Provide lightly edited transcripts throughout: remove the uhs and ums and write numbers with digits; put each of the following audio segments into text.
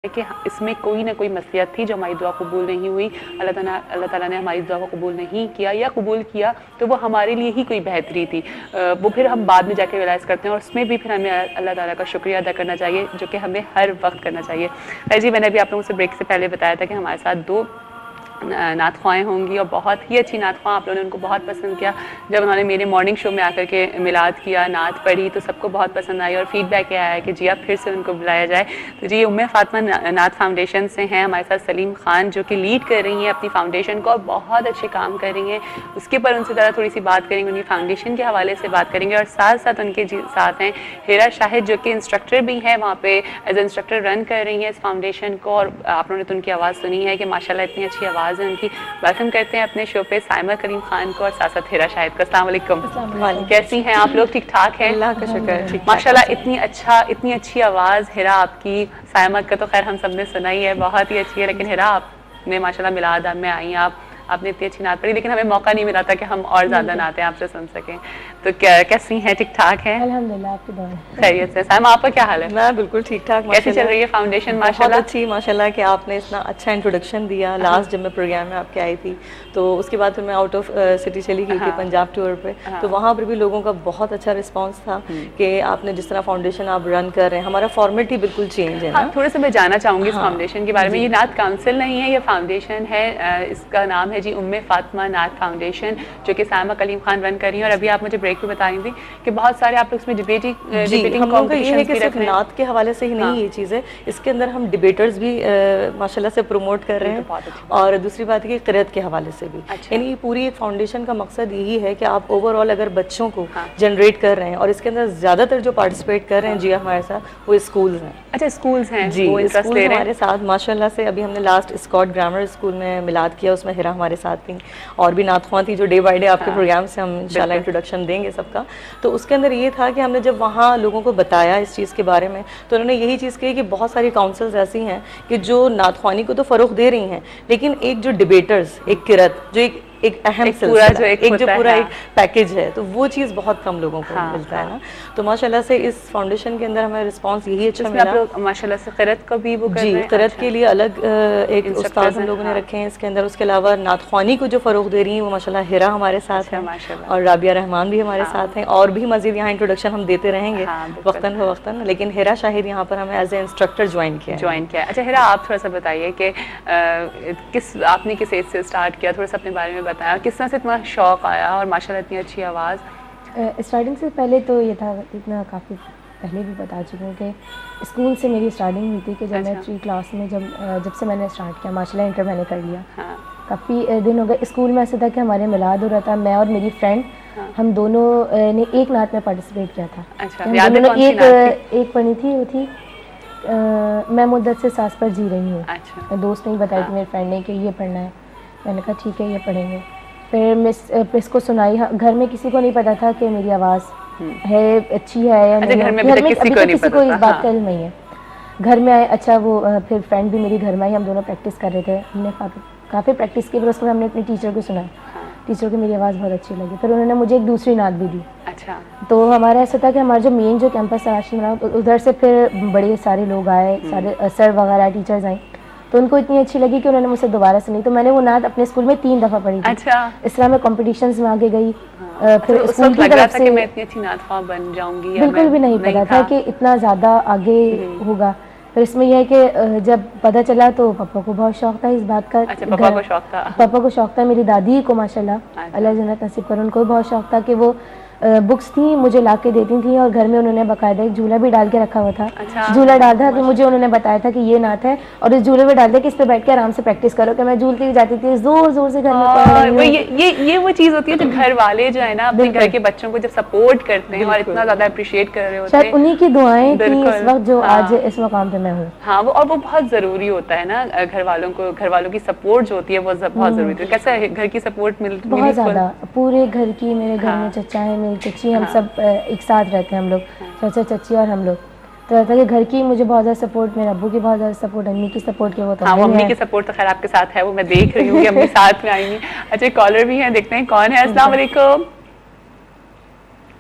کہ اس میں کوئی نہ کوئی مصلحت تھی جو ہماری دعا قبول نہیں ہوئی. اللہ تعالیٰ نے ہماری دعا کو قبول نہیں کیا یا قبول کیا تو وہ ہمارے لیے ہی کوئی بہتری تھی. وہ پھر ہم بعد میں جا کے ریئلائز کرتے ہیں اور اس میں بھی پھر ہمیں اللہ تعالیٰ کا شکریہ ادا کرنا چاہیے جو کہ ہمیں ہر وقت کرنا چاہیے. جی میں نے ابھی آپ لوگوں سے بریک سے پہلے بتایا تھا کہ ہمارے ساتھ دو نعت خوائیں ہوں گی اور بہت ہی اچھی نعت خواں. آپ لوگوں نے ان کو بہت پسند کیا. جب انہوں نے میرے مارننگ شو میں آ کر کے میلاد کیا, نعت پڑھی تو سب کو بہت پسند آئی اور فیڈ بیک یہ آیا ہے کہ جی اب پھر سے ان کو بلایا جائے. تو جی ام فاطمہ نعت فاؤنڈیشن سے ہیں ہمارے ساتھ سلیم خان جو کہ لیڈ کر رہی ہیں اپنی فاؤنڈیشن کو اور بہت اچھے کام کر رہی ہیں. اس کے پر ان سے ذرا تھوڑی سی بات کریں گے, ان کی فاؤنڈیشن کے حوالے سے بات کریں گے اور ساتھ ساتھ ان کے ساتھ ہیں ہیرا شاہد جو کہ انسٹرکٹر بھی ہیں, وہاں پہ ایز اے انسٹرکٹر رن کر رہی ہیں اس فاؤنڈیشن کو. اور آپ لوگوں نے تو ان کی آواز سنی ہے کہ ماشاءاللہ اتنی اچھی آواز ہے ان کی. ویلکم کرتے ہیں اپنے شو پہ سائمہ کریم خان کو اور ساتھ ساتھ ہیرا شاہد کو. السلام علیکم. کیسی ہیں آپ لوگ؟ ٹھیک ٹھاک ہیں؟ اللہ کا شکر. ماشاءاللہ اتنی اچھی آواز ہیرا آپ کی. سائمہ کا تو خیر ہم سب نے سنا ہی ہے, بہت ہی اچھی ہے, لیکن ہیرا آپ نے ماشاءاللہ میلاد میں آئی ہیں, آپ نے اتنی اچھی نعت پڑھی لیکن ہمیں موقع نہیں ملا تھا کہ ہم اور زیادہ نعتیں آپ سے سن سکیں. تو کیسی ہیں؟ ٹھیک ٹھاک ہیں؟ الحمدللہ, آپ کی دعا خیریت سے. سائمہ آپ کا کیا حال ہے؟ میں بالکل ٹھیک ٹھاک. کیسی چل رہی ہے فاؤنڈیشن؟ ماشاءاللہ بہت اچھی ماشاءاللہ کہ آپ نے اتنا اچھا انٹروڈکشن دیا. لاسٹ جب میں پروگرام میں آپ کے آئی تھی تو اس کے بعد پھر میں آؤٹ آف سٹی چلی گئی تھی پنجاب ٹور پہ, تو وہاں پر بھی لوگوں کا بہت اچھا رسپانس تھا کہ آپ نے جس طرح فاؤنڈیشن آپ رن کر رہے ہیں. ہمارا فارمیٹ ہی بالکل چینج ہے نا. تھوڑا سا میں جاننا چاہوں گی اس فاؤنڈیشن کے بارے میں. یہ نعت کاؤنسل نہیں ہے, یہ فاؤنڈیشن ہے. اس کا نام ہے جی ام فاطمہ نعت فاؤنڈیشن جو کہ سائمہ کلیم خان رن کر رہی ہیں. اور ابھی آپ مجھے بریک میں بتائیں تھی کہ بہت سارے آپ لوگ اس میں ڈیبیٹنگ ہم لوگوں کا یہ ہے کہ صرف نعت کے حوالے سے ہی نہیں یہ چیز ہے, اس کے اندر ہم ڈیبیٹرز بھی ماشاءاللہ سے پروموٹ کر رہے ہیں. اور دوسری بات ہے کہ قرأت کے حوالے سے بھی. یعنی پوری ایک فاؤنڈیشن کا مقصد یہی ہے کہ آپ اوور آل اگر بچوں کو جنریٹ کر رہے ہیں, اور اس کے اندر زیادہ تر جو پارٹیسپیٹ کر رہے ہیں جی ہمارے ساتھ وہ اسکولز ہیں. اچھا اسکولز ہیں جی, اسکول ہمارے ساتھ ماشاءاللہ سے. ابھی ہم نے لاسٹ اسکاٹ گرامر اسکول میں میلاد کیا, اس میں ہیرا ہمارے ساتھ تھیں اور بھی نعت خواں تھی جو ڈے بائی ڈے آپ کے پروگرام سے ہم انشاءاللہ انٹروڈکشن دیں گے سب کا. تو اس کے اندر یہ تھا کہ ہم نے جب وہاں لوگوں کو بتایا اس چیز کے بارے میں تو انہوں نے یہی چیز کہی کہ بہت ساری کاؤنسلز ایسی ہیں کہ جو نعت خوانی کو تو فروغ دے رہی ہیں, لیکن ایک جو ڈیبیٹرز, ایک قرأت جو ایک اہم سلسلہ, ایک جو پورا ایک پیکیج ہے, تو وہ چیز بہت کم لوگوں کو ملتا ہے نا. تو ماشاءاللہ سے اس فاؤنڈیشن کے اندر ہمیں رسپانس یہی اچھا ملا. ماشاءاللہ سے قرأت کا بھی وہ کر رہے ہیں. جی, قرأت کے لیے الگ ایک استاد ہم لوگوں نے رکھے ہیں اس کے اندر. اس کے علاوہ نعت خوانی کو جو فروغ دے رہی ہیں وہ ماشاءاللہ ہیرا ہمارے ساتھ ہیں اور رابعہ رحمان بھی ہمارے ساتھ ہیں, اور بھی مزید یہاں انٹروڈکشن ہم دیتے رہیں گے وقتاً فوقتاً. لیکن ہیرا شاہد یہاں پر ہمیں ایز اے انسٹرکٹر جوائن کیا. اچھا ہیرا, آپ تھوڑا سا بتائیے کہ آپ نے کس ایج سے اسٹارٹ کیا, تھوڑا سا اپنے بارے میں بتایا, کس طرح سے اتنا شوق آیا اور ماشاءاللہ اتنی اچھی آواز. اسٹارٹنگ سے پہلے تو یہ تھا, اتنا کافی پہلے بھی بتا چکی ہوں کہ اسکول سے میری اسٹارٹنگ ہوئی تھی کہ جب میں 3 کلاس میں جب سے میں نے اسٹارٹ کیا ماشاءاللہ انٹر میں نے کر لیا. کافی دن ہو گئے. اسکول میں ایسا تھا کہ ہمارے میلاد ہو رہا تھا, میں اور میری فرینڈ ہم دونوں نے ایک نعت میں پارٹیسپیٹ کیا تھا. ایک پڑھی تھی, وہ تھی میں مدت سے سانس پر جی رہی ہوں. دوست نے بتائی تھی میری فرینڈ نے کہ یہ پڑھنا ہے. میں نے کہا ٹھیک ہے یہ پڑھیں گے. پھر مس کو سنائی. گھر میں کسی کو نہیں پتا تھا کہ میری آواز ہے اچھی ہے یا نہیں. گھر میں کسی کو اس بات کا علم نہیں ہے. گھر میں آئے, اچھا وہ پھر فرینڈ بھی میری گھر میں آئی, ہم دونوں پریکٹس کر رہے تھے. ہم نے کافی پریکٹس کی, پھر اس کو ہم نے اپنے ٹیچر کو سنایا. ٹیچر کو میری آواز بہت اچھی لگی, پھر انہوں نے مجھے ایک دوسری نعت بھی دی. تو ہمارا ایسا تھا کہ ہمارا جو مین جو کیمپس تھا راشد مراد, ادھر سے پھر بڑے سارے لوگ آئے, سارے سر وغیرہ ٹیچرز آئیں, تو ان کو اتنی اچھی لگی کہ انہوں نے مجھ سے دوبارہ سنی. تو میں نے وہ نعت اپنے اسکول میں 3 دفعہ پڑھی تھی. اس طرح میں کمپٹیشنز میں آگے گئی. پھر اسکول کی طرف سے میں اتنی اچھی نعت خواں بن جاؤں گی, بالکل بھی نہیں پتا تھا کہ اتنا زیادہ آگے ہوگا. پھر اس میں یہ ہے کہ جب پتہ چلا تو پاپا کو بہت شوق تھا اس بات کا. پاپا کو شوق تھا, میری دادی کو ماشاءاللہ اللہ جنت نصیب کرے, ان کو بھی بہت شوق تھا کہ وہ بکس تھیں مجھے لا کے دیتی تھیں, اور گھر میں انہوں نے باقاعدہ ایک جھولا بھی ڈال کے رکھا ہوا تھا. جھولا ڈال تھا کہ مجھے انہوں نے بتایا تھا کہ یہ نعت ہے, اور اس جھولے پہ ڈال دیا کہ اس پہ بیٹھ کے آرام سے پریکٹس کرو. کہ میں جھولتی ہوئی جاتی تھی, زور زور سے گھر میں پڑھ رہی ہوں. یہ وہ چیز ہوتی ہے جو گھر والے جو ہے نا اپنے گھر کے بچوں کو جب سپورٹ کرتے ہیں اور اتنا زیادہ اپریشیٹ کر رہے ہوتے ہیں, شاید انہی کی دعائیں تھیں اس وقت جو آج اس مقام پہ میں ہوں. ہاں, اور وہ بہت ضروری ہوتا ہے نا, گھر والوں کی سپورٹ جو ہوتی ہے وہ بہت ضروری ہوتی ہے. کیسا گھر کی سپورٹ ملتی؟ بہت زیادہ. پورے گھر کی, میرے گھر میں چچا ہے, میری چچی, ہم سب ایک ساتھ رہتے ہیں ہم لوگ, چچا چچی اور ہم لوگ. تو رہتا ہے کہ گھر کی مجھے بہت زیادہ سپورٹ, میرے ابو کی بہت زیادہ سپورٹ, امی کی سپورٹ کی. وہ تو امی کی سپورٹ تو خیر آپ کے ساتھ ہے, وہ میں دیکھ رہی ہوں کہ امی ساتھ میں آئی ہیں. اچھا کالر بھی ہیں, دیکھتے ہیں کون ہے. السلام علیکم.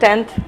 10th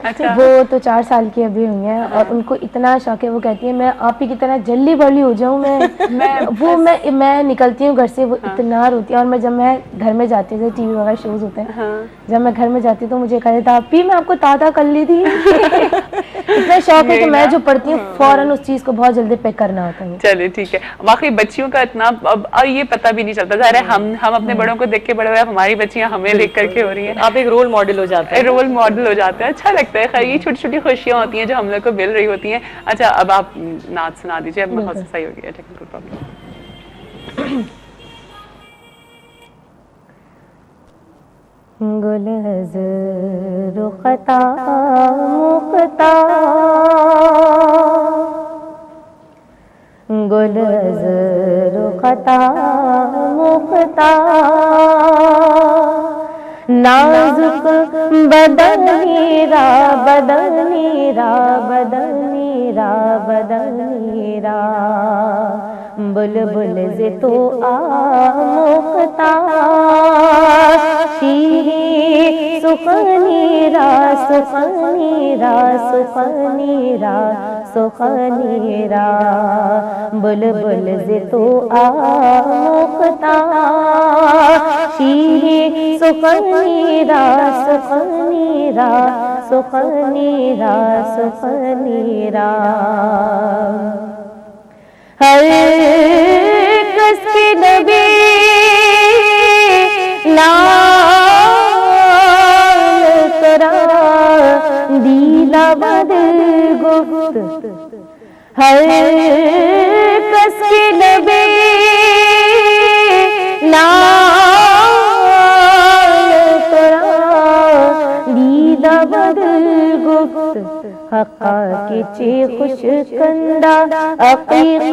وہ تو 4 سال کی ابھی ہوئی ہیں اور ان کو اتنا شوق ہے, وہ کہتی ہیں میں آپ ہی کی طرح جلدی بڑی ہو جاؤں. میں نکلتی ہوں گھر سے, وہ اتنا روتی ہے. اور میں جب میں گھر میں جاتی ہوں, ٹی وی وغیرہ شوز ہوتے ہیں, جب میں گھر میں جاتی ہوں تو مجھے کہا جاتا آپ میں آپ کو تاتا کر لی تھی. اتنا شوق ہے کہ میں جو پڑھتی ہوں فوراً اس چیز کو بہت جلدی پک کرنا ہوتا ہے. چلے ٹھیک ہے. واقعی بچیوں کا اتنا اور یہ پتہ بھی نہیں چلتا, ظاہر ہے ہم اپنے بڑوں کو دیکھ کے بڑے ہوئے, ہماری بچیاں ہمیں دیکھ کر کے ہو رہی ہیں, آپ ایک رول ماڈل ہو جاتے ہیں. رول ماڈل ہو جاتا ہے. اچھا لگتا ہے. خیر یہ چھوٹی چھوٹی خوشیاں ہوتی ہیں جو ہم لوگ کو مل رہی ہوتی ہیں. اچھا اب آپ نعت سنا دیجیے. اب بہت صحیح ہو گیا, ٹیکنیکل پرابلم. گل حضر خطا مقتا, گل حضر خطا مقتا, نازک بدنی را بدنی را بدنی را بدنی را, بلبل ز تو آموختا, شیری سخنی را سخنی را سخنی را سخنی را, بلبل ز تو آموختا, شیری سخنی را سخنی را سخنی را سخنی را. ہر کس کی نبی لال کرا دیلا بدل گفت, ہر کس کی نبی لال کرا دیلا بدل گفت, حقا کی چی خوش کندہ عقیق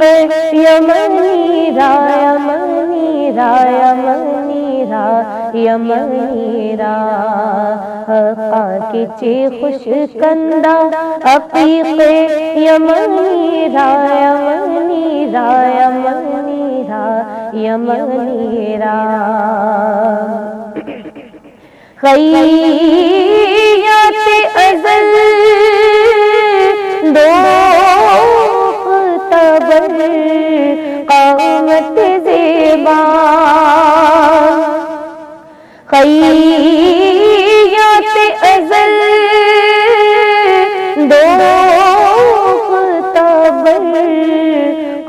یمنی را یمنی را یمنی را یمنی را, حقا کی چی خوش کندہ عقیق یمنی را یمنی را یمنی را یمنی را. خیات ازل دوختبر قامت زیبا, خیات ازل دوختبر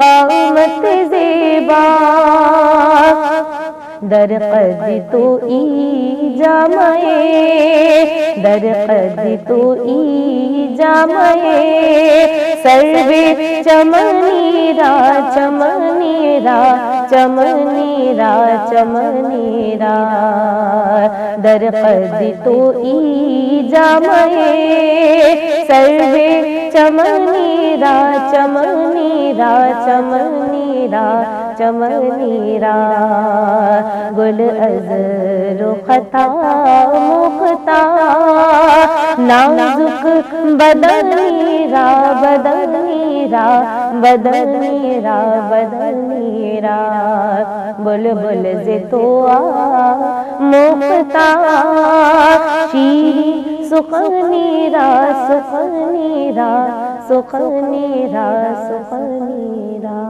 قامت زیبا, در قد تو ای جامعے, در قد تو ای جامعے, سروے چمنی را چمنی را چمنی را چمنی را, در قد تو ای جامعے, سروے چمنی را چمنی را چمنی را چمنی را, گل عذر خطا مقتا, نازک بدنی را بدنی را بدنی را بدنی را, بلبل ز تو مقتا, شیری سخنی را سخنی را سخنی را سخنی را.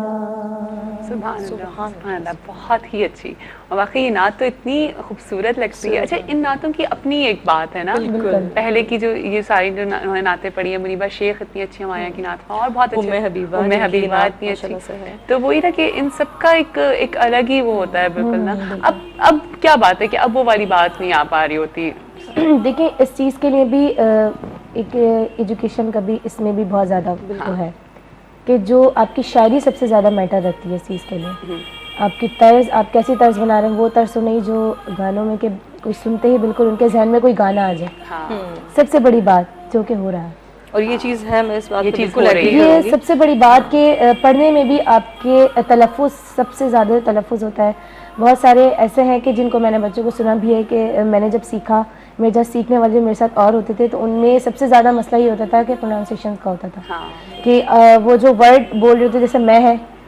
سبحان اللہ, بہت ہی اچھی. اور واقعی یہ نعت تو اتنی خوبصورت لگتی ہے. اچھا ان نعتوں کی اپنی ایک بات ہے نا, پہلے کی جو یہ ساری جو انہوں نے نعتیں پڑھی ہیں, منیبہ شیخ اتنی اچھی ہمایاں کی نعت, اور بہت اچھی ام حبیبہ اتنی اچھی, تو وہی نا کہ ان سب کا ایک الگ ہی وہ ہوتا ہے بالکل نا. اب کیا بات ہے کہ اب وہ والی بات نہیں آ پا رہی ہوتی. دیکھیں اس چیز کے لیے بھی ایک ایجوکیشن کا بھی اس میں بھی بہت زیادہ وہ ہے کہ جو آپ کی شاعری سب سے زیادہ میٹر رکھتی ہے اس چیز کے لیے. آپ کی طرز, آپ کیسی طرز بنا رہے ہیں, وہ طرز تو نہیں جو گانوں میں کہ کوئی سنتے ہی بالکل ان کے ذہن میں کوئی گانا آ جائے. سب سے بڑی بات جو کہ ہو رہا ہے, اور یہ چیز ہے, میں اس بات یہ کو چیز بالکل ہو رہی agree ہے. کروں گی. یہ سب سے بڑی بات کہ پڑھنے میں بھی آپ کے تلفظ سب سے زیادہ تلفظ ہوتا ہے. بہت سارے ایسے ہیں کہ جن کو میں نے بچوں کو سنا بھی ہے کہ میں نے جب سیکھا, میرے جب سیکھنے والے میرے ساتھ اور ہوتے تھے تو ان میں سب سے زیادہ مسئلہ یہ ہوتا تھا کہ پروننسیشن کا ہوتا تھا, کہ وہ جو ورڈ بول رہے تھے جیسے میں ہے